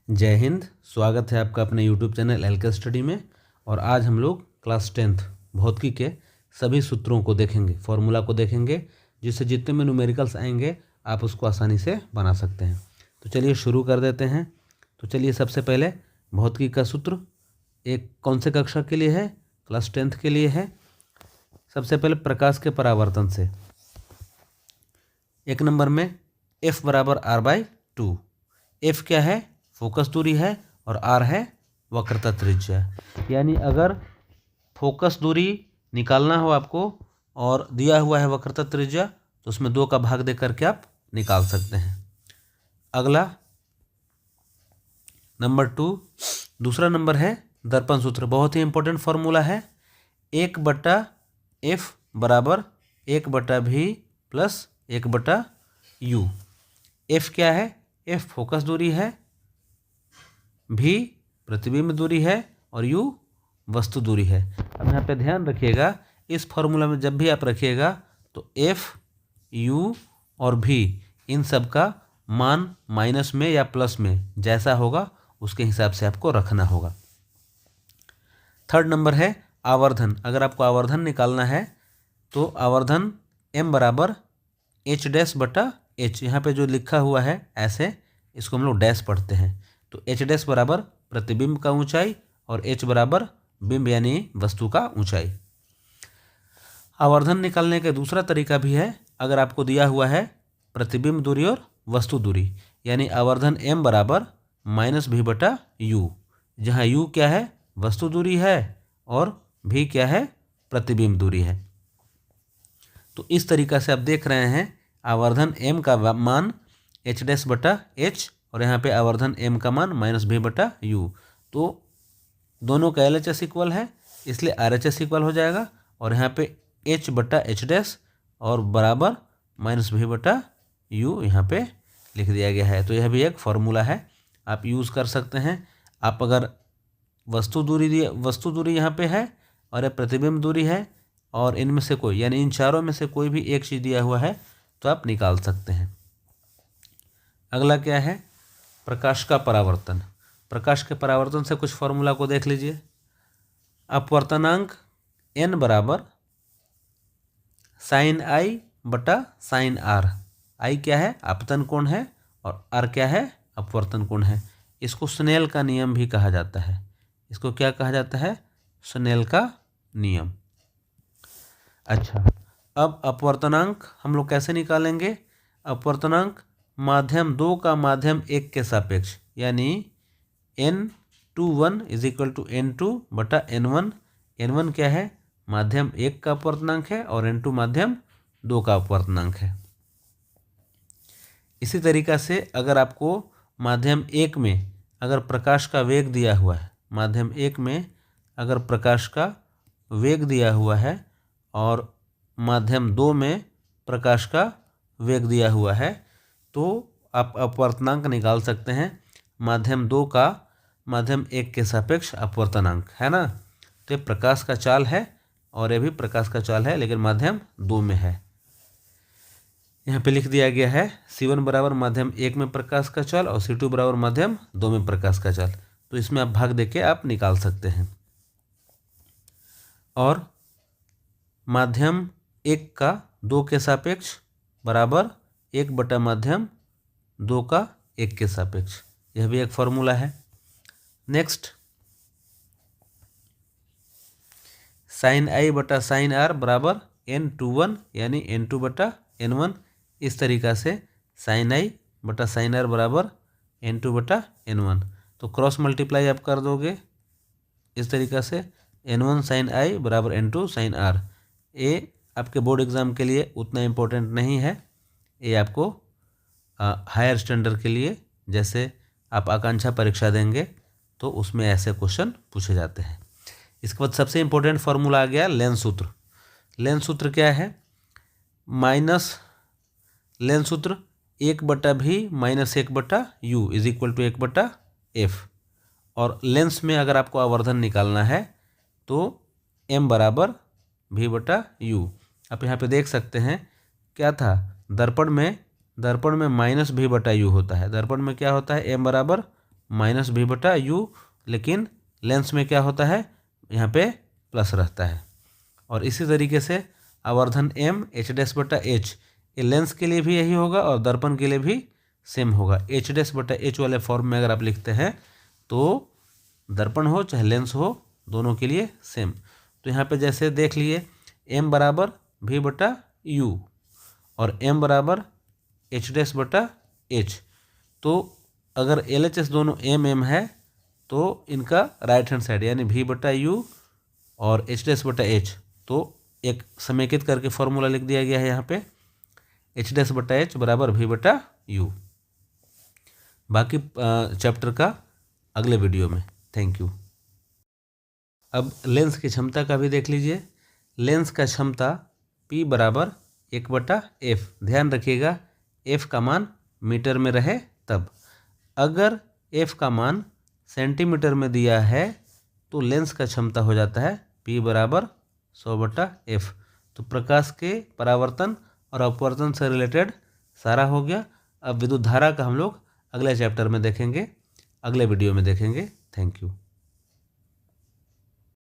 जय हिंद। स्वागत है आपका अपने YouTube चैनल एलके स्टडी में। और आज हम लोग क्लास 10th भौतिकी के सभी सूत्रों को देखेंगे, फॉर्मूला को देखेंगे, जिससे जितने में न्यूमेरिकल्स आएंगे आप उसको आसानी से बना सकते हैं। तो चलिए शुरू कर देते हैं। तो चलिए सबसे पहले भौतिकी का सूत्र एक कौन से कक्षा के लिए है? क्लास 10th के लिए है। सबसे पहले प्रकाश के परावर्तन से एक नंबर में F बराबर R/2। F क्या है? फोकस दूरी है और R है वक्रता त्रिज्या। यानी अगर फोकस दूरी निकालना हो आपको और दिया हुआ है वक्रता त्रिज्या तो उसमें 2 का भाग दे करके आप निकाल सकते हैं। अगला नंबर 2, दूसरा नंबर है दर्पण सूत्र। बहुत ही इंपॉर्टेंट फॉर्मूला है। 1/F बराबर 1/V प्लस 1/U। F क्या है? F फोकस दूरी है, V प्रतिबिंब दूरी है और U वस्तु दूरी है। अब यहाँ पे ध्यान रखिएगा, इस फॉर्मूला में जब भी आप रखिएगा तो F, U और V इन सब का मान माइनस में या प्लस में जैसा होगा उसके हिसाब से आपको रखना होगा। थर्ड नंबर है आवर्धन। अगर आपको आवर्धन निकालना है तो आवर्धन M बराबर H'/H। यहाँ पे जो लिखा हुआ है ऐसे, इसको हम लोग डैश पढ़ते हैं। तो H' बराबर प्रतिबिंब का ऊंचाई और H बराबर बिंब यानी वस्तु का ऊंचाई। आवर्धन निकालने का दूसरा तरीका भी है। अगर आपको दिया हुआ है प्रतिबिंब दूरी और वस्तु दूरी, यानी आवर्धन M बराबर -V/U, जहाँ U क्या है? वस्तु दूरी है और V क्या है? प्रतिबिंब दूरी है। तो इस तरीक़ा से आप देख रहे हैं आवर्धन M का मान H'/H और यहाँ पे आवर्धन M का मान -V/U। तो दोनों का LHS इक्वल है, इसलिए RHS इक्वल हो जाएगा और यहाँ पे H/H' और बराबर -V/U यहाँ पे लिख दिया गया है। तो यह भी एक फॉर्मूला है, आप यूज़ कर सकते हैं। आप अगर वस्तु दूरी यहाँ पे है और यह प्रतिबिंब दूरी है और इनमें से कोई, यानी इन चारों में से कोई भी एक चीज़ दिया हुआ है तो आप निकाल सकते हैं। अगला क्या है? प्रकाश का परावर्तन। प्रकाश के परावर्तन से कुछ फॉर्मूला को देख लीजिए। अपवर्तनांक N बराबर sin I/sin R। I क्या है? आपतन कोण है और R क्या है? अपवर्तन कोण है। इसको स्नेल का नियम भी कहा जाता है। इसको क्या कहा जाता है? स्नेल का नियम। अच्छा, अब अपवर्तनांक हम लोग कैसे निकालेंगे? अपवर्तनांक माध्यम 2 का माध्यम 1 के सापेक्ष, यानी N21 = N2/N1। N1 क्या है? माध्यम 1 का अपवर्तनांक है और N2 माध्यम 2 का अपवर्तनांक है। इसी तरीक़ा से अगर आपको माध्यम 1 में अगर प्रकाश का वेग दिया हुआ है, माध्यम 1 में अगर प्रकाश का वेग दिया हुआ है और माध्यम 2 में प्रकाश का वेग दिया हुआ है, तो आप अपवर्तनांक निकाल सकते हैं। माध्यम 2 का माध्यम 1 के सापेक्ष अपवर्तनांक है ना। तो ये प्रकाश का चाल है और ये भी प्रकाश का चाल है, लेकिन माध्यम 2 में है। यहाँ पे लिख दिया गया है C1 बराबर माध्यम 1 में प्रकाश का चाल और C2 बराबर माध्यम 2 में प्रकाश का चाल। तो इसमें आप भाग देके आप निकाल सकते हैं। और माध्यम 1 का 2 के सापेक्ष बराबर 1 माध्यम 2 का 1 के सापेक्ष, यह भी एक फॉर्मूला है। नेक्स्ट, sin I/sin R बराबर N21 यानी N2/N1। इस तरीक़ा से sin I/sin R बराबर N2/N1। तो क्रॉस मल्टीप्लाई आप कर दोगे इस तरीक़ा से, N1 sin I बराबर N2 sin R। ये आपके बोर्ड एग्ज़ाम के लिए उतना इम्पोर्टेंट नहीं है, ये आपको हायर स्टैंडर्ड के लिए, जैसे आप आकांक्षा परीक्षा देंगे तो उसमें ऐसे क्वेश्चन पूछे जाते हैं। इसके बाद सबसे इम्पोर्टेंट फार्मूला आ गया लेंस सूत्र। लेंस सूत्र क्या है? लेंस सूत्र 1/V - 1/U = 1/F। और लेंस में अगर आपको आवर्धन निकालना है तो M बराबर V/U। आप यहाँ पे देख सकते हैं क्या था, दर्पण में -V/U होता है। दर्पण में क्या होता है? M बराबर माइनस भी बटा यू, लेकिन लेंस में क्या होता है, यहाँ पे प्लस रहता है। और इसी तरीके से आवर्धन m एच डैश बटा एच, ये लेंस के लिए भी यही होगा और दर्पण के लिए भी सेम होगा। एच डैश बटा एच वाले फॉर्म में अगर आप लिखते हैं तो दर्पण हो चाहे लेंस हो, दोनों के लिए सेम। तो यहाँ पे जैसे देख लिए m बराबर v बटा u और m बराबर एच डैश बटा एच, तो अगर LHS दोनों m है तो इनका राइट हैंड साइड यानी v बटा यू और एच डैश बटा एच, तो एक समेकित करके फॉर्मूला लिख दिया गया है यहाँ पे, एच डैश बटा एच बराबर v बटा यू। बाकी चैप्टर का अगले वीडियो में। Thank you. अब लेंस की क्षमता का भी देख लीजिए। लेंस का क्षमता P बराबर 1/f। ध्यान रखिएगा f का मान मीटर में रहे तब। अगर f का मान सेंटीमीटर में दिया है तो लेंस का क्षमता हो जाता है P बराबर 100/f। तो प्रकाश के परावर्तन और अपवर्तन से रिलेटेड सारा हो गया। अब विद्युत धारा का हम लोग अगले चैप्टर में देखेंगे, अगले वीडियो में देखेंगे। Thank you.